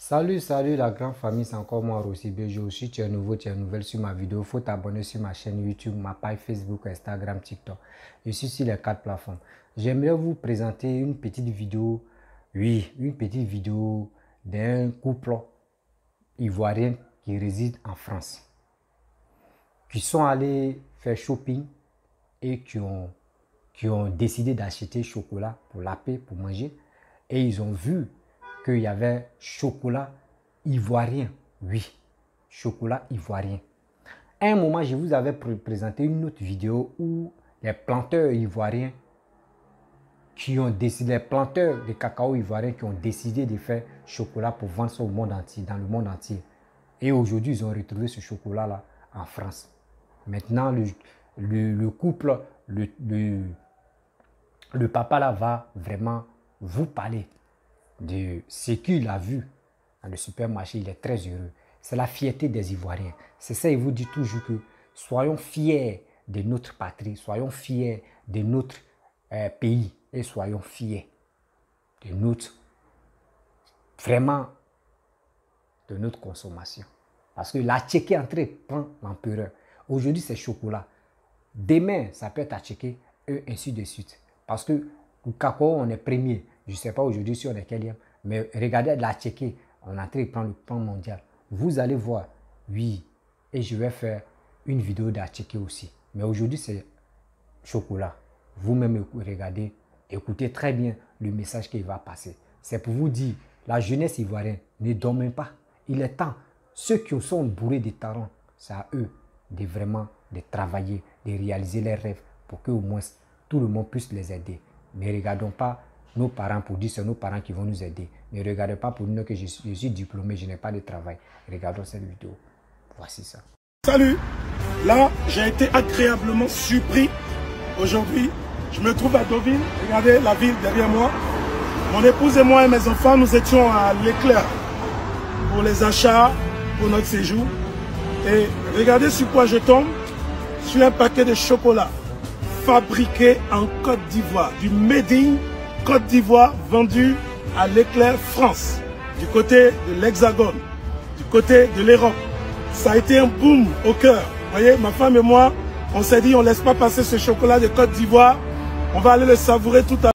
Salut la grande famille, c'est encore moi Rossi Bejo. Si tu es nouveau, tu es nouvelle sur ma vidéo, il faut t'abonner sur ma chaîne YouTube, ma page Facebook, Instagram, TikTok. Je suis sur les 4 plateformes. J'aimerais vous présenter une petite vidéo, une petite vidéo d'un couple ivoirien qui réside en France, qui sont allés faire shopping et qui ont décidé d'acheter chocolat pour la paix, pour manger. Et ils ont vu qu'il y avait chocolat ivoirien. Oui, chocolat ivoirien. À un moment, je vous avais présenté une autre vidéo où les planteurs ivoiriens les planteurs de cacao ivoiriens qui ont décidé de faire chocolat pour vendre ça au monde entier, dans le monde entier. Et aujourd'hui, ils ont retrouvé ce chocolat-là en France. Maintenant, le couple, le papa là va vraiment vous parler de ce qu'il a vu dans le supermarché. Il est très heureux. C'est la fierté des Ivoiriens. C'est ça, il vous dit toujours que soyons fiers de notre patrie, soyons fiers de notre pays et soyons fiers de notre, vraiment, de notre consommation. Parce que la Tchéquie entrée prend l'empereur. Aujourd'hui, c'est chocolat. Demain, ça peut être à Tchéquie et ainsi de suite. Parce que le cacao, on est premier. Je ne sais pas aujourd'hui si on est quatrième. Mais regardez la Tchéquie. On est en train de prendre le plan mondial. Vous allez voir. Oui. Et je vais faire une vidéo de la Tchéquie aussi. Mais aujourd'hui, c'est chocolat. Vous-même regardez. Écoutez très bien le message qu'il va passer. C'est pour vous dire, la jeunesse ivoirienne, ne dormez pas. Il est temps. Ceux qui sont bourrés de talents, c'est à eux de vraiment de travailler, de réaliser leurs rêves pour qu'au moins tout le monde puisse les aider. Ne regardons pas nos parents pour dire que c'est nos parents qui vont nous aider. Ne regardez pas pour dire que je suis diplômé, je n'ai pas de travail. Regardons cette vidéo. Voici ça. Salut, là j'ai été agréablement surpris aujourd'hui. Je me trouve à Deauville, regardez la ville derrière moi. Mon épouse et moi et mes enfants, nous étions à l'éclair pour les achats, pour notre séjour. Et regardez sur quoi je tombe, sur un paquet de chocolat fabriqué en Côte d'Ivoire, du Made in Côte d'Ivoire vendu à l'éclair France, du côté de l'Hexagone, du côté de l'Europe. Ça a été un boom au cœur. Vous voyez, ma femme et moi, on s'est dit on ne laisse pas passer ce chocolat de Côte d'Ivoire, on va aller le savourer tout à l'heure.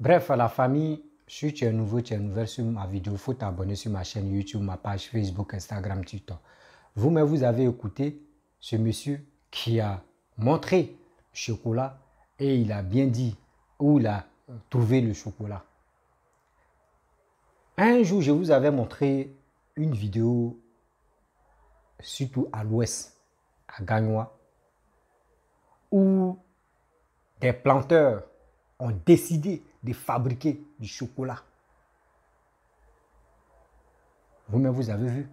Bref, à la famille, si tu es nouveau, tu es nouvelle sur ma vidéo, il faut t'abonner sur ma chaîne YouTube, ma page Facebook, Instagram, TikTok. Vous-même, vous avez écouté ce monsieur qui a montré le chocolat et il a bien dit où il a trouvé le chocolat. Un jour, je vous avais montré une vidéo, surtout à l'ouest, à Gagnois, où des planteurs ont décidé de fabriquer du chocolat. Vous-même, vous avez vu.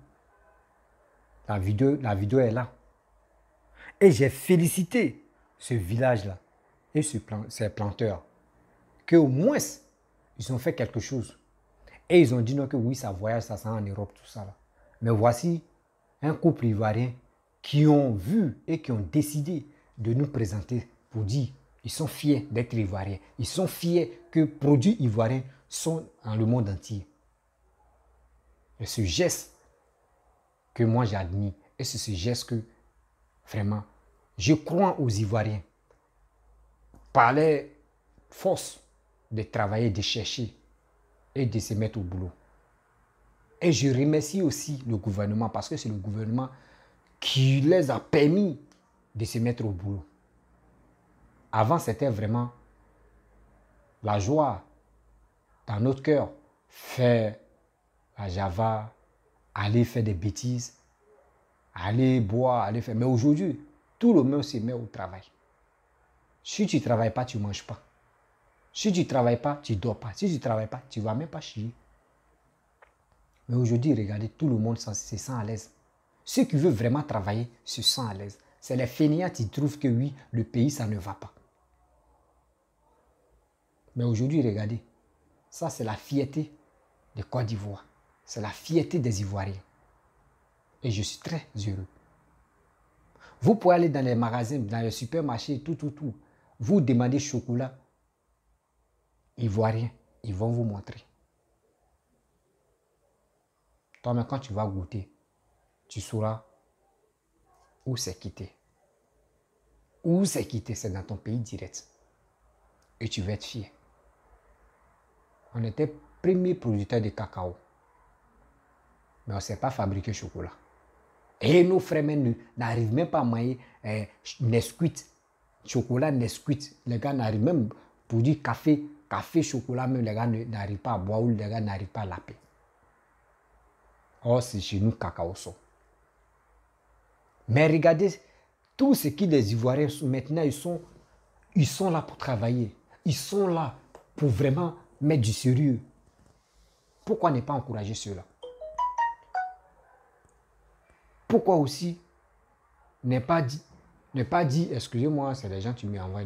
La vidéo est là. Et j'ai félicité ce village-là et ces planteurs qu'au moins, ils ont fait quelque chose. Et ils ont dit non, que oui, ça voyage, ça sent en Europe, tout ça. Là. Mais voici un couple ivoirien qui ont vu et qui ont décidé de nous présenter pour dire ils sont fiers d'être ivoiriens. Ils sont fiers que produits ivoiriens sont dans le monde entier. Et ce geste que moi j'admire, et c'est ce geste que vraiment je crois aux Ivoiriens par les forces de travailler, de chercher et de se mettre au boulot. Et je remercie aussi le gouvernement parce que c'est le gouvernement qui les a permis de se mettre au boulot. Avant, c'était vraiment la joie dans notre cœur, faire la java, aller faire des bêtises, aller boire, aller faire. Mais aujourd'hui, tout le monde se met au travail. Si tu ne travailles pas, tu ne manges pas. Si tu ne travailles pas, tu ne dors pas. Si tu ne travailles pas, tu ne vas même pas chier. Mais aujourd'hui, regardez, tout le monde se sent à l'aise. Ceux qui veulent vraiment travailler se sentent à l'aise. C'est les fainéants qui trouvent que oui, le pays, ça ne va pas. Mais aujourd'hui, regardez, ça c'est la fierté de Côte d'Ivoire. C'est la fierté des Ivoiriens. Et je suis très heureux. Vous pouvez aller dans les magasins, dans les supermarchés, tout. Vous demandez chocolat ivoirien, ils vont vous montrer. Toi-même, quand tu vas goûter, tu sauras où c'est quitté. Où c'est quitté, c'est dans ton pays direct. Et tu vas être fier. On était premier producteur de cacao. Mais on ne sait pas fabriquer chocolat. Et nos frères n'arrivent même pas à manger Nesquik. Chocolat Nesquik. Les gars n'arrivent même pour dire café, chocolat, même les gars n'arrivent pas à boire ou les gars n'arrivent pas à laper. Or, c'est chez nous cacao sort. Mais regardez, tout ce qui les Ivoiriens maintenant, ils sont là pour travailler. Ils sont là pour vraiment mettre du sérieux. Pourquoi ne pas encourager ceux-là? Pourquoi aussi ne pas dire, excusez-moi, c'est les gens qui m'envoient,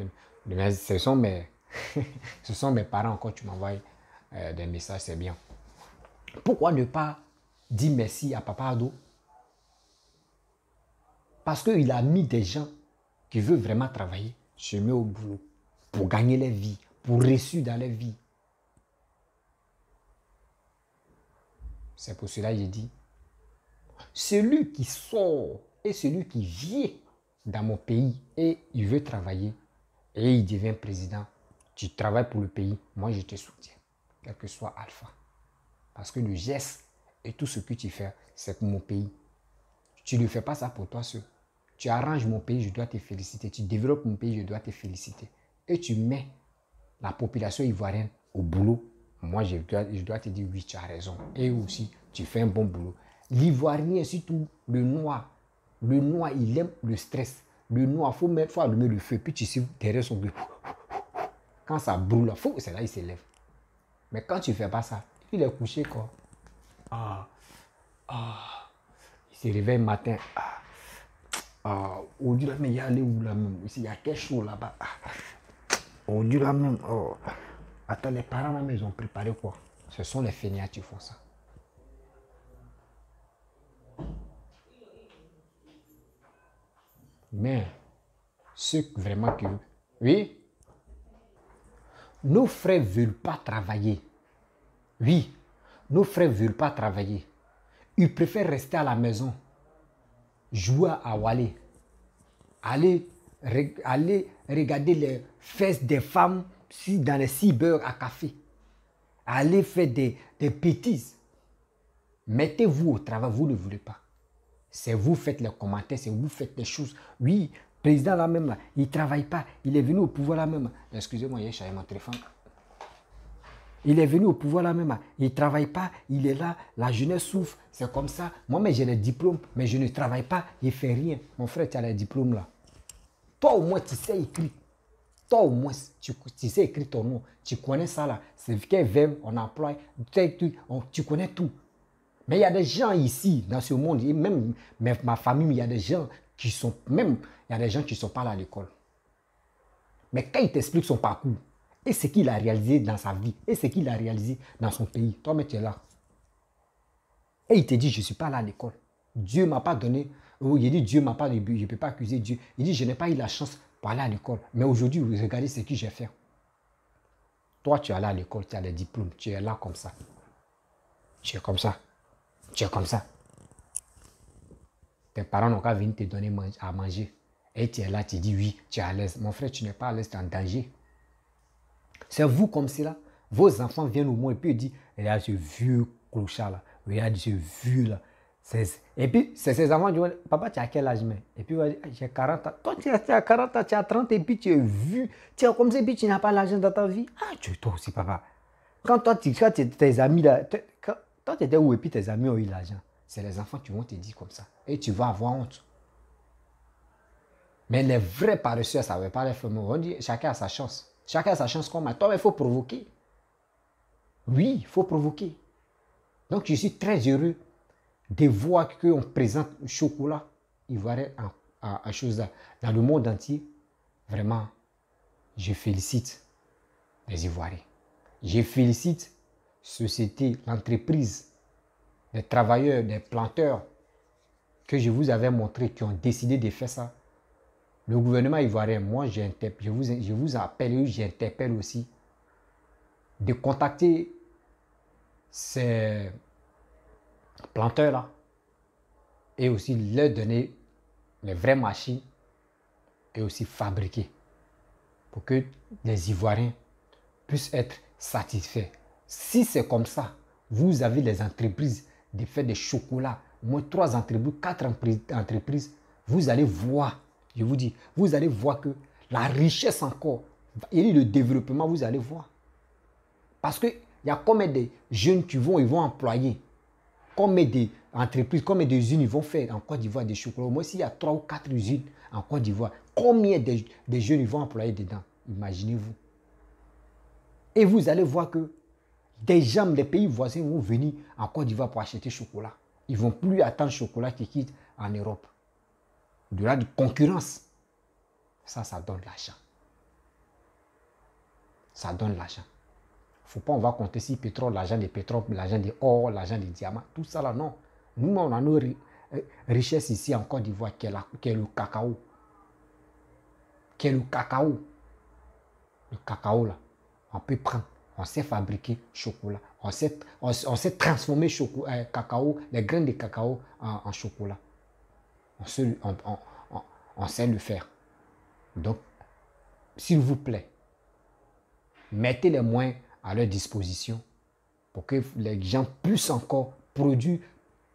ce sont mes, ce sont mes parents encore, tu m'envoies des messages, c'est bien. Pourquoi ne pas dire merci à Papa Ado? Parce qu'il a mis des gens qui veulent vraiment travailler, se mettre au boulot, pour gagner leur vie, pour réussir dans leur vie. C'est pour cela que j'ai dit, celui qui sort et celui qui vient dans mon pays et il veut travailler et il devient président, tu travailles pour le pays, moi je te soutiens, quel que soit Alpha. Parce que le geste et tout ce que tu fais, c'est pour mon pays. Tu ne fais pas ça pour toi seul. Tu arranges mon pays, je dois te féliciter. Tu développes mon pays, je dois te féliciter. Et tu mets la population ivoirienne au boulot. Moi, je dois te dire, oui, tu as raison. Et aussi, tu fais un bon boulot. L'Ivoirien, surtout le noir, il aime le stress. Le noir, il faut allumer le feu. Puis tu sais, derrière son but. Quand ça brûle, c'est là qu'il s'élève. Mais quand tu ne fais pas ça, il est couché quoi. Il se réveille le matin. Aujourd'hui, là, mais il y a aller où là même? Ici, il y a quelque chose là-bas. Aujourd'hui, là même. Attends, les parents là, ils ont préparé quoi? Ce sont les fainéants qui font ça. Mais, ceux vraiment qui... Oui? Nos frères ne veulent pas travailler. Oui, nos frères ne veulent pas travailler. Ils préfèrent rester à la maison, jouer à Wally, aller regarder les fesses des femmes dans les cyber à café, aller faire des bêtises. Mettez-vous au travail, vous ne voulez pas. C'est vous faites les commentaires, c'est vous faites les choses. Oui, le président là même, là, il ne travaille pas, il est venu au pouvoir là même. Excusez-moi, j'ai changé mon téléphone. Il est venu au pouvoir là même, il ne travaille pas, il est là, la jeunesse souffre, c'est comme ça. Moi, j'ai les diplômes, mais je ne travaille pas, il ne fait rien. Mon frère, tu as les diplômes là. Toi au moins, tu sais écrire. Toi au moins, tu sais écrire ton nom. Tu connais ça là. C'est quel verbe on emploie, tu connais tout. Mais il y a des gens ici, dans ce monde, et même ma famille, il y a des gens qui sont, pas là à l'école. Mais quand il t'explique son parcours, et ce qu'il a réalisé dans sa vie, et ce qu'il a réalisé dans son pays, toi, mais tu es là. Et il te dit, je ne suis pas là à l'école. Dieu ne m'a pas donné, il dit, Dieu ne m'a pas, je ne peux pas accuser Dieu. Il dit, je n'ai pas eu la chance pour aller à l'école. Mais aujourd'hui, regardez ce que j'ai fait. Toi, tu es allé à l'école, tu as les diplômes, tu es là comme ça. Tu es comme ça. Tu es comme ça. Tes parents n'ont qu'à venir te donner à manger. Et tu es là, tu dis oui, tu es à l'aise. Mon frère, tu n'es pas à l'aise, tu es en danger. C'est vous comme cela. Vos enfants viennent au monde et puis ils disent, regarde ce vieux clochard là, regarde ce vieux là. Et puis, c'est ces enfants qui disent, papa, tu as quel âge mais? Et puis, j'ai 40 ans. Toi, tu as 40 ans, tu as 30 et puis tu es vu. Tu es comme ça et puis tu n'as pas l'argent dans ta vie. Ah, toi aussi, papa. Quand tes amis là, toi, tu étais où et puis tes amis ont eu l'argent. C'est les enfants qui vont te dire comme ça. Et tu vas avoir honte. Mais les vrais paresseux, ça ne veut pas les faire. On dit, chacun a sa chance. Chacun a sa chance comme toi, mais il faut provoquer. Oui, il faut provoquer. Donc, je suis très heureux de voir qu'on présente le chocolat ivoirien à choses dans le monde entier. Vraiment, je félicite les Ivoiriens. Je félicite société, l'entreprise, les travailleurs, les planteurs que je vous avais montré qui ont décidé de faire ça. Le gouvernement ivoirien, moi, je vous appelle et j'interpelle aussi de contacter ces planteurs là et aussi leur donner les vraies machines et aussi fabriquer pour que les Ivoiriens puissent être satisfaits. Si c'est comme ça, vous avez les entreprises de faire des chocolats, au moins 3 entreprises, 4 entreprises, vous allez voir, je vous dis, vous allez voir que la richesse encore, et le développement, vous allez voir. Parce qu'il y a combien de jeunes qui vont, ils vont employer, combien d'entreprises, combien d'usines ils vont faire en Côte d'Ivoire des chocolats. Au moins, s'il y a 3 ou 4 usines en Côte d'Ivoire, combien de jeunes ils vont employer dedans? Imaginez-vous. Et vous allez voir que des gens des pays voisins vont venir en Côte d'Ivoire pour acheter chocolat. Ils ne vont plus attendre le chocolat qui quitte en Europe. De là, de concurrence. Ça donne l'argent. Ça donne l'argent. Il ne faut pas, on va compter si pétrole, l'argent des pétrole, l'argent des or, l'argent des diamants, tout ça là, non. Nous, on a nos richesses ici en Côte d'Ivoire qui est le cacao. Qui est le cacao. Le cacao là, on peut prendre. On sait fabriquer chocolat. On sait transformer cacao, les graines de cacao en chocolat. On sait le faire. Donc, s'il vous plaît, mettez les moyens à leur disposition pour que les gens puissent encore produire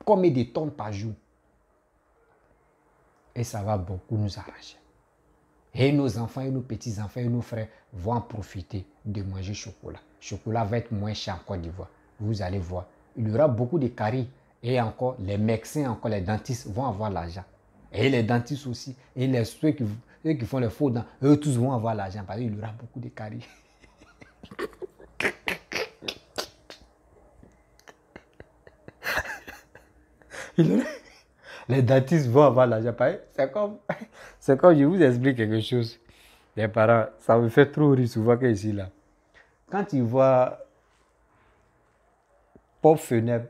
combien de tonnes par jour. Et ça va beaucoup nous arranger. Et nos enfants et nos petits-enfants et nos frères vont en profiter de manger chocolat. Le chocolat va être moins cher en Côte d'Ivoire. Vous allez voir. Il y aura beaucoup de caries. Et encore, les médecins, encore les dentistes vont avoir l'argent. Et les dentistes aussi. Et ceux qui font les faux dents, eux tous vont avoir l'argent parce qu'il y aura beaucoup de caries. Les dentistes vont avoir l'argent. C'est comme je vous explique quelque chose. Les parents, ça me fait trop rire souvent que ici là. Quand ils voient Pop Funèbre,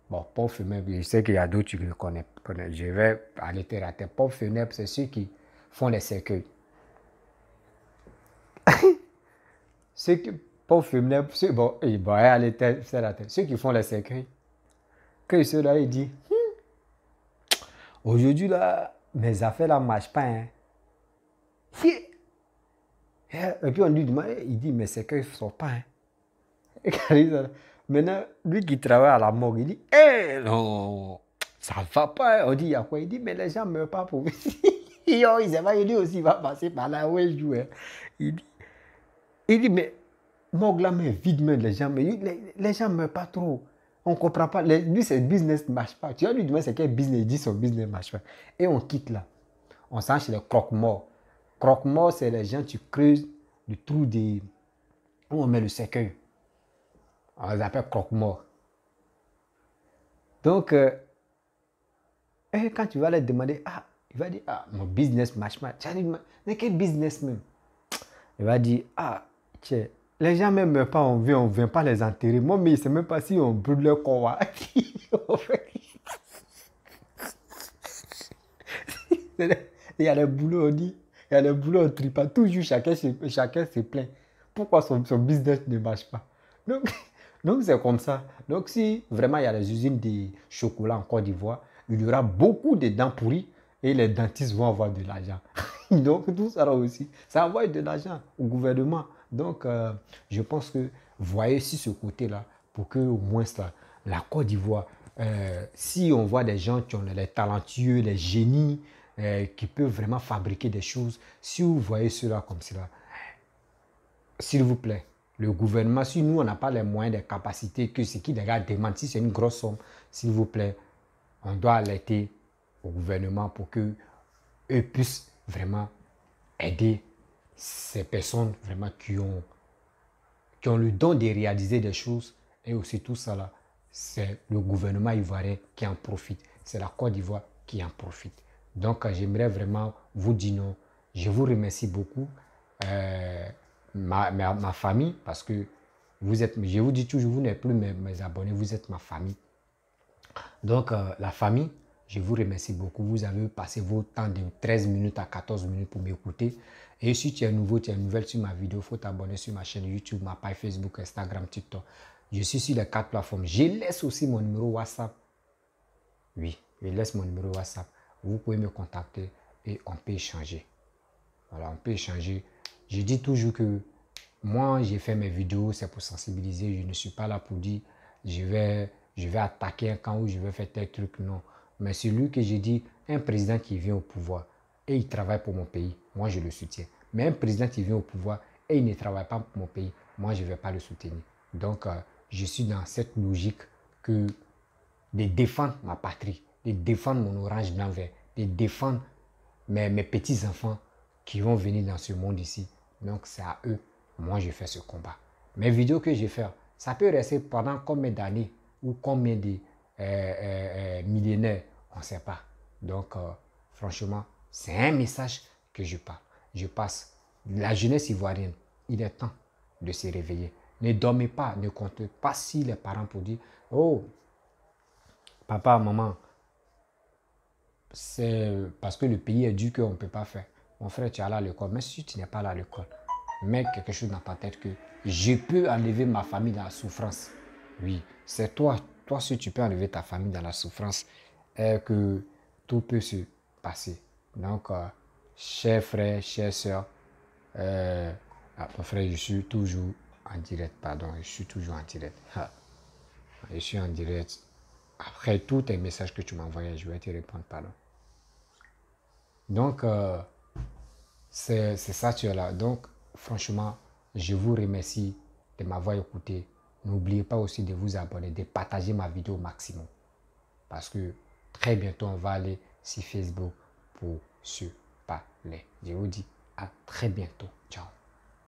bon, Pop Funèbre, je sais qu'il y a d'autres qui le connaissent. Je vais aller te rater. Pop Funèbre, c'est ceux qui font les cercueils. Ceux qui, Pop Funèbre, ceux qui font les cercueils. Que ceux-là, ils disent, aujourd'hui, là, mes affaires là ne marchent pas. Hein. Et puis on lui demande, il dit, mais c'est qu'ils ne sont pas. Hein. Maintenant, lui qui travaille à la morgue, il dit, non, ça ne va pas. Hein. On dit, il y a quoi? Il dit, mais les gens ne meurent pas pour lui. Il sait pas, lui aussi, il va passer par là où il joue. Hein. Il dit, mais morgue là, mais vide, mais les gens ne meurent pas trop. On ne comprend pas. Lui, c'est business ne marche pas. Tu vas lui demander c'est quel business. Il dit son business ne marche pas. Et on quitte là. On s'en chez les croque-morts. Croque-morts, c'est les gens qui creusent le trou où on met le cercueil. On les appelle croque-morts. Donc, quand tu vas leur demander, il va dire, mon business ne marche pas. Tu vas lui demander, mais quel business même? Il va dire, tiens. Les gens ne meurent pas, on ne vient pas les enterrer. Moi, mais je ne sais même pas si on brûle leur corps. Il y a les boulots, on dit. Il y a les boulots, on tripa. Toujours, chacun se plaint. Pourquoi son business ne marche pas? Donc c'est comme ça. Donc, si vraiment il y a les usines de chocolat en Côte d'Ivoire, il y aura beaucoup de dents pourries et les dentistes vont avoir de l'argent. Donc, tout ça là aussi, ça envoie de l'argent au gouvernement. Donc, je pense que voyez si ce côté-là, pour que au moins la Côte d'Ivoire, si on voit des gens qui ont les talentueux, les génies, qui peuvent vraiment fabriquer des choses, si vous voyez cela comme cela, s'il vous plaît, le gouvernement, si nous, on n'a pas les moyens, les capacités, que ce qui les gars demandent, si c'est une grosse somme, s'il vous plaît, on doit alerter au gouvernement pour qu'eux puissent vraiment aider ces personnes vraiment qui ont le don de réaliser des choses. Et aussi tout ça là, c'est le gouvernement ivoirien qui en profite. C'est la Côte d'Ivoire qui en profite. Donc j'aimerais vraiment vous dire non. Je vous remercie beaucoup. Ma famille, parce que vous êtes, je vous dis toujours, vous n'êtes plus mes abonnés, vous êtes ma famille. Donc la famille, je vous remercie beaucoup. Vous avez passé vos temps de 13 minutes à 14 minutes pour m'écouter. Et si tu es nouveau, tu es nouvelle sur ma vidéo, il faut t'abonner sur ma chaîne YouTube, ma page Facebook, Instagram, TikTok. Je suis sur les 4 plateformes. Je laisse aussi mon numéro WhatsApp. Oui, je laisse mon numéro WhatsApp. Vous pouvez me contacter et on peut échanger. Voilà, on peut échanger. Je dis toujours que moi, j'ai fait mes vidéos, c'est pour sensibiliser. Je ne suis pas là pour dire je vais attaquer un camp ou je vais faire tel truc. Non. Mais celui que j'ai dit, un président qui vient au pouvoir et il travaille pour mon pays, moi je le soutiens. Mais un président qui vient au pouvoir et il ne travaille pas pour mon pays, moi je ne vais pas le soutenir. Donc, je suis dans cette logique que de défendre ma patrie, de défendre mon orange blanc vert, de défendre mes petits-enfants qui vont venir dans ce monde ici. Donc, c'est à eux. Moi, je fais ce combat. Mes vidéos que je fais, ça peut rester pendant combien d'années ou combien de millénaires, on ne sait pas. Donc, franchement, c'est un message que je passe. La jeunesse ivoirienne, il est temps de se réveiller. Ne dormez pas, ne comptez pas si les parents pour dire « Oh, papa, maman, c'est parce que le pays est dur qu'on ne peut pas faire. Mon frère, tu es allé à l'école, mais si tu n'es pas allé à l'école, mets quelque chose dans ta tête que je peux enlever ma famille dans la souffrance. Oui, c'est toi. Toi, si tu peux enlever ta famille dans la souffrance, et que tout peut se passer. Donc, chers frères, chères sœurs, mon frère, je suis toujours en direct, pardon, je suis toujours en direct. Je suis en direct. Après tous tes messages que tu m'as envoyés, je vais te répondre, pardon. Donc, c'est ça, tu es là. Donc, franchement, je vous remercie de m'avoir écouté. N'oubliez pas aussi de vous abonner, de partager ma vidéo au maximum. Parce que très bientôt, on va aller sur Facebook pour se parler. Je vous dis à très bientôt. Ciao.